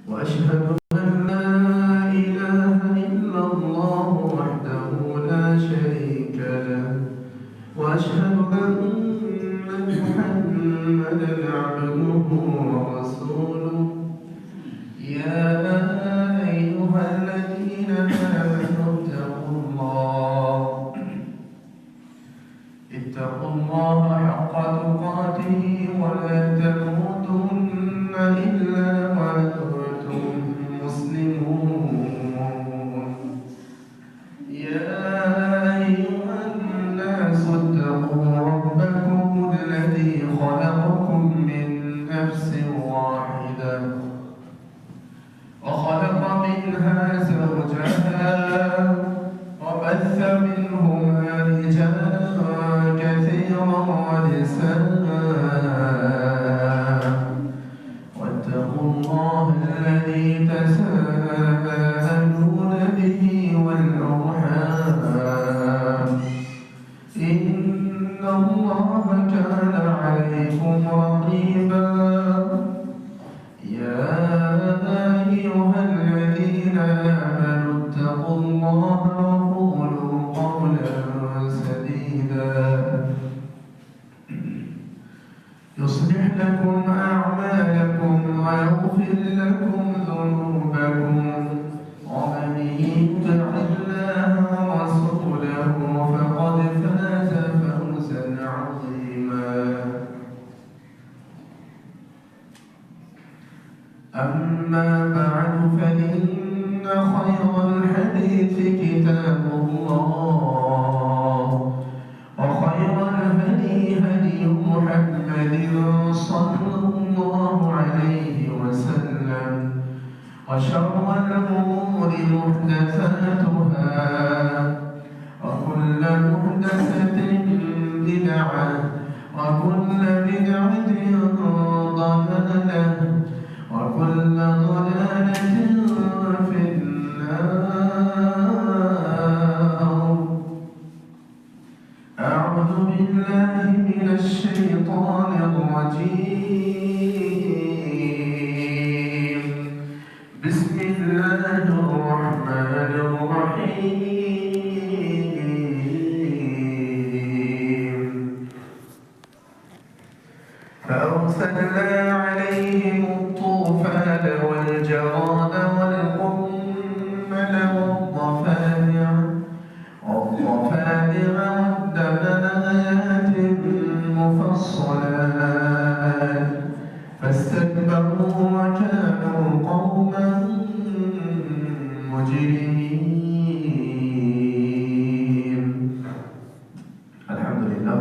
وأشهد أن لا إله إلا الله وحده لا شريك له وأشهد أن محمدا عبده ورسوله يا أيها الذين آمنوا اتقوا الله حق تقاته ولا تموتن إلا وأنتم مسلمون يا أيها الناس اتقوا ربكم الذي خلقكم من نفس واحدة وخلق منها زوجها وبث منهما رجالا كثيرا ونساء واتقوا الله الذي تساءلون به والأرحام إن الله كان عليكم رقيبا يا أيها الذين آمنوا اتقوا الله وقولوا قولا سديدا يصلح لكم أعمالكم ويغفر لكم ذنوبكم ومن يطع الله ورسوله فقد فاز فوزا عظيما أما بعد فإن خير الحديث كتاب الله وخير الهدي هدي محمد صلى الله عليه وسلم وشر الأمور محدثاتها وكل محدثة بدعة وكل بدعة ضلالة وكل ضلالة في النار أعوذ بالله من الشيطان الرجيم بسم الله الرحمن الرحيم فأرسلنا عليهم الطوفان والجراد والقمل والضفادع والدم آيات مفصلات فاستكبروا وكانوا قوما مجرمين الحمد لله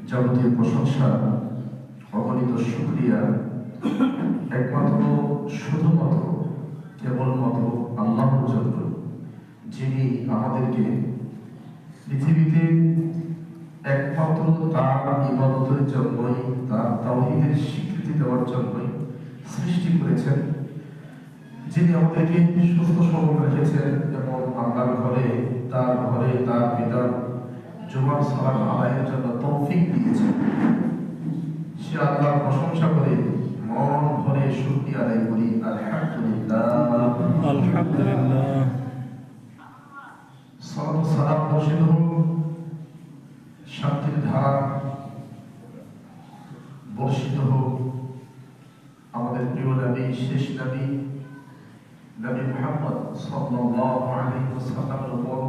যাবতীয় প্রশংসা অগণিত শুকরিয়া একমাত্র শুধুমাত্র কেবলমাত্র আল্লাহর জন্য, যিনি আমাদেরকে পৃথিবীতে একমাত্র তার ইবাদতের জন্যই, তার তাওহীদের স্বীকৃতি দেওয়ার জন্যই সৃষ্টি করেছেন, যিনি আমাদেরকে সুস্থ সবল রেখেছেন এবং আল্লাহর ঘরে তার পিতার জুমার সালাত আদায়ের জন্য তৌফিক দিয়েছেন। সে আল্লাহর প্রশংসা করে মন ভরে শুকরিয়া আদায় করি। আলহামদুলিল্লাহ আলহামদুলিল্লাহ। সালাত সালাম বর্ষিত হোক শান্তির ধারা বর্ষিত হোক আমাদের প্রিয় নবী, শেষ নবী মুহাম্মদ সাল্লাল্লাহু আলাইহি ওয়াসাল্লামের উপর।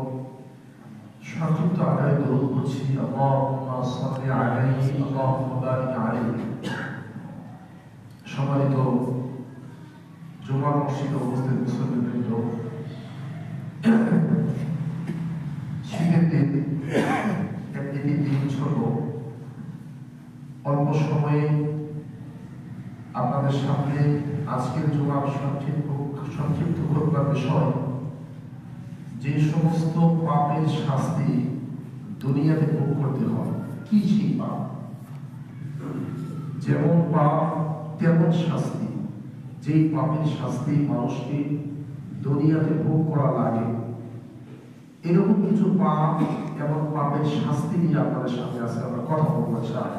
সংক্ষিপ্ত আকারে দরুদ পড়ছি। আল্লাহুম্মা সাল্লি আলাইহি আল্লাহুম্মা বারিক আলাইহি। সম্মানিত জুমার মসজিদে উপস্থিত মুসল্লিবৃন্দ, শীতের দিন, এমনিতেই দিন ছোট, অল্প সময়ে আপনাদের সামনে আজকের জুমার সংক্ষিপ্ত খুতবার বিষয়, যে সমস্ত পাপের শাস্তি দুনিয়াতে ভোগ করতে হয়। কি সেই পাপ? যেমন পাপ তেমন শাস্তি। যেই পাপের শাস্তি মানুষকে দুনিয়াতে ভোগ করা লাগে, এরকম কিছু পাপ এবং পাপের শাস্তি নিয়ে আপনাদের সামনে আছে আমরা কথা বলবো চাই।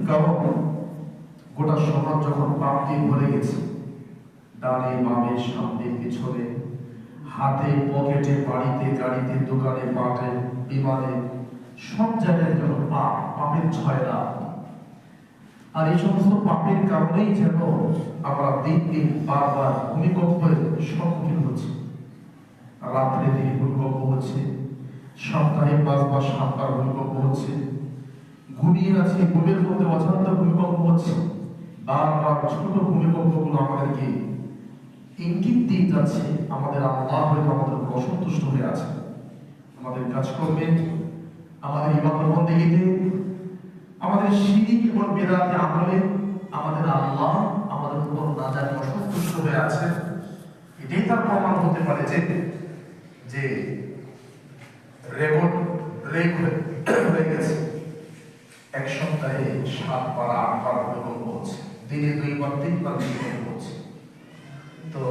কারণ গোটা সমাজ যখন পাপ দিয়ে ভরে গেছে, ডানে বামে সামনে পিছনে, হাতে পকেটে, বাড়িতে গাড়িতে, দোকানে মাঠে বিমানে, সব জায়গায় যেন পাপের ছয়রা। আর এই সমস্ত পাপের কারণেই যেন আমরা দিন দিন বারবার ভূমিকম্পের সম্মুখীন হচ্ছি। রাত্রে দিনে ভূমিকম্প হচ্ছে, সপ্তাহে 5 বা 7 বার ভূমিকম্প হচ্ছে, ঘুমিয়ে আছে ঘুমের মধ্যে অজান্তে ভূমিকম্প হচ্ছে। বারবার ছোট ভূমিকম্পগুলো আমাদেরকে ইঙ্গিত দিয়ে যাচ্ছে আমাদের আল্লাহ হয়তো আমাদের উপর অসন্তুষ্ট হয়ে আছে। আমাদের কাজকর্মে, আমাদের ইবাদত বন্দেগীতে, আমাদের শিরক এবং বিদআতে আমলে আমাদের আল্লাহ আমাদের উপর না জানি অসন্তুষ্ট হয়ে আছে। এটাই তার প্রমাণ হতে পারে যে রেকর্ড হয়ে গেছে। এক সপ্তাহে 7 বার 8 বার ভূমিকম্প হচ্ছে, দিনে 2 বার 3 বার ভূমিকম্প হচ্ছে। তো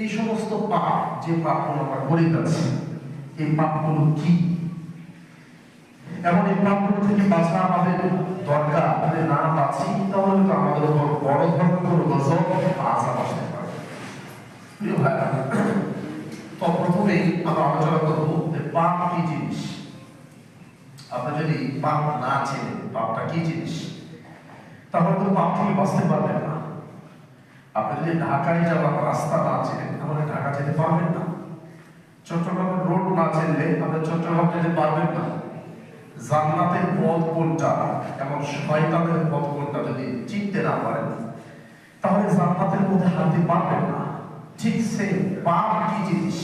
এই সমস্ত পাপ, যে পাপগুলো আমরা করে যাচ্ছি, এই পাপগুলো কি? এমন এই পাপগুলো থেকে বাঁচা আমাদের দরকার। যদি না বাঁচি তাহলে তো আমাদের উপর বড় ধরনের গজব আযাব আসতে পারে। প্রিয় ভাইরা, তো প্রথমেই আমরা আলোচনা করব যে পাপ কি জিনিস। আপনি যদি পাপ না চেনেন পাপটা কি জিনিস, তাহলে তো পাপ থেকে বাঁচতে পারবেন না। আপনি যদি ঢাকায় যাওয়ার রাস্তা না চেনেন তাহলে ঢাকা যেতে পারবেন না। চট্টগ্রামের রোড না চিনলে আপনি চট্টগ্রাম যেতে পারবেন না। জান্নাতের পথ কোনটা এবং শয়তানের পথ কোনটা যদি চিনতে না পারেন তাহলে জান্নাতের মধ্যে হাঁটতে পারবেন না। ঠিক সেই পাপ কি জিনিস,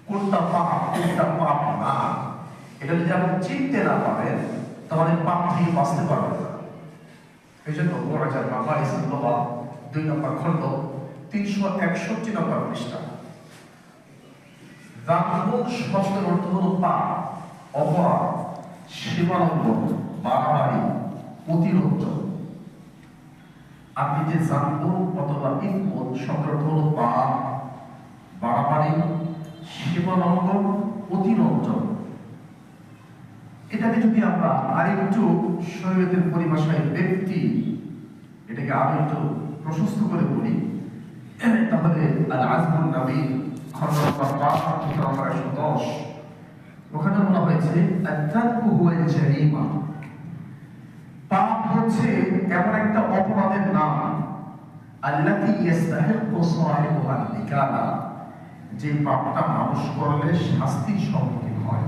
কোনটা পাপ কোনটা পাপ না, এটা যদি আপনি চিনতে না পারেন তাহলে পাপ থেকে বাঁচতে পারবেন না। এই জন্য মুআজাম মাফারিসুল লুগা 2 নম্বর খণ্ড 361 নম্বর পৃষ্ঠা। যানবুন শব্দের অর্থ হলো পাপ, অপরাধ, সীমালঙ্ঘন, বাড়াবাড়ি, অতিরঞ্জ। আপনি যে যানবুন অথবা ইসমুন শব্দের অর্থ হলো পাপ, বাড়াবাড়ি, সীমালঙ্ঘন, অতিরঞ্জন। এটাকে যদি আমরা আরেকটু শরীয়তের পরিভাষায় ব্যক্তি, এটাকে আরো একটু প্রশস্ত করে বলি তাহলে আল আজমুন নবী খণ্ড নম্বর 110 ওখানে বলা হয়েছে আত-তারকু হুয়াল জারিমা। পাপ হচ্ছে এমন একটা অপরাধের নাম আল্লাতী ইস্তাহিক্কু সাহিবুহা নিকালা, যে পাপটা মানুষ করলে শাস্তির সম্মুখীন হয়।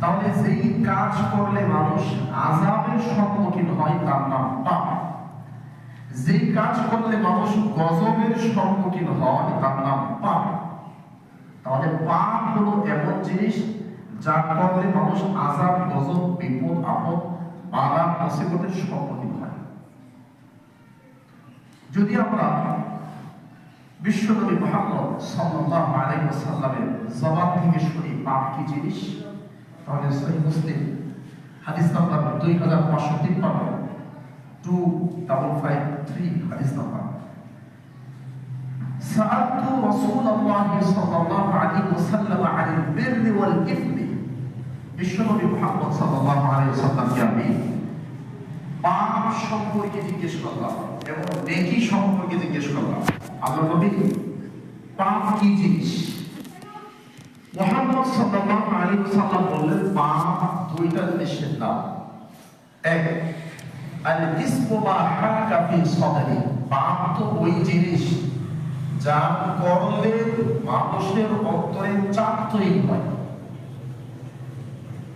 তাহলে যেই কাজ করলে মানুষ আযাবের সম্মুখীন হয় তার নাম পাপ। যেই কাজ করলে মানুষ গজবের সম্মুখীন হয় তার নাম পাপ। তাহলে পাপ হলো এমন জিনিস যা করলে মানুষ আযাব, গজব, বিপদ, আপদ, বাধা, মুসিবতের সম্মুখীন হয়। যদি আমরা বিশ্বনবী মুহাম্মদ সাল্লাল্লাহু আলাইহি ওয়াসাল্লামের জবান থেকে শুনি পাপ কি জিনিস, তাহলে সহিহ মুসলিম হাদিস নাম্বার 2553 2553 হাদিস নাম্বার। সাআলতু রাসূলুল্লাহ সাল্লাল্লাহু আলাইহি ওয়াসাল্লাম আনিল বিররি ওয়াল ইসমি। বিশ্বনবী মুহাম্মদ সাল্লাল্লাহু আলাইহি ওয়াসাল্লামকে আমি পাপ সম্পর্কে জিজ্ঞেস করলাম এবং নেকি সম্পর্কে জিজ্ঞেস করলাম। আল্লাহ নবী, পাপ কি জিনিস? মুহাম্মদ সাল্লাল্লাহু আলাইহি ওয়াসাল্লাম বললেন, পাপ দুইটা জিনিসের নাম। এক, আল ইসমু মা হাক্কা ফি সাদরি। পাপ তো ওই জিনিস যা করলে মানুষের অন্তরে চাপ তৈরি হয়।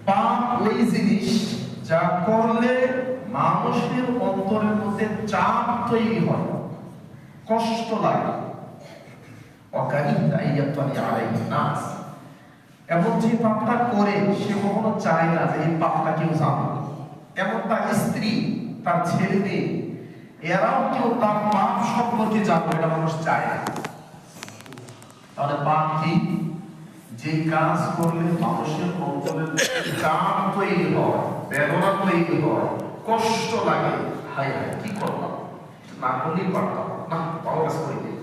পাপ ওই জিনিস যা করলে মানুষের অন্তরের মধ্যে চাপ তৈরি হয়, কষ্ট লাগে। ওয়াকারিহা আইয়াতানি আলাইহিন নাস। এবং যে পাপটা করে সে কখনো চায় না যে এই পাপটা কেউ জানুক। এমন তার স্ত্রী, তার ছেলে মেয়ে, এরাও কেউ তার পাপ সম্পর্কে জানবে, এটা মানুষ চায় না। তাহলে পাপ কি? যে কাজ করলে মানুষের অন্তরে চাপ তৈরি হয়, বেদনা তৈরি হয়, কষ্ট লাগে, হায় হায় কি করলাম, না করলেই পারতাম না, ভালো কাজ করিনি,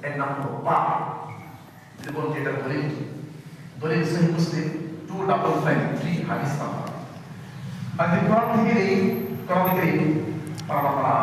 এর নাম হলো পাপ। যদি বলতে এটা দলিল, দলিল সহিহ মুসলিম 2553 হাদিস নাম্বার। আর কোরআন থেকে নেই, কোরআন থেকে আল্লাহ তাআলা